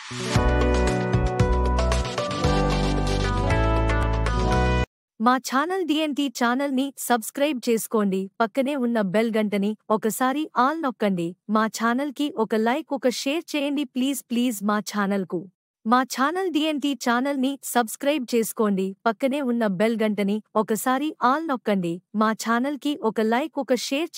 మా channel DNT ఛానల్ని subscribe చేసుకోండి. పక్కనే ఉన్న బెల్ గంటని ఒకసారి ఆల్ నొక్కండి. మా ఛానల్కి ఒక లైక్ ఒక షేర్ చేయండి ప్లీజ్ మా ఛానల్ డిఎన్టీ ఛానల్ని సబ్స్క్రైబ్ చేసుకోండి. పక్కనే ఉన్న బెల్ గంటని ఒకసారి ఆల్ నొక్కండి. మా ఛానల్కి ఒక లైక్ ఒక షేర్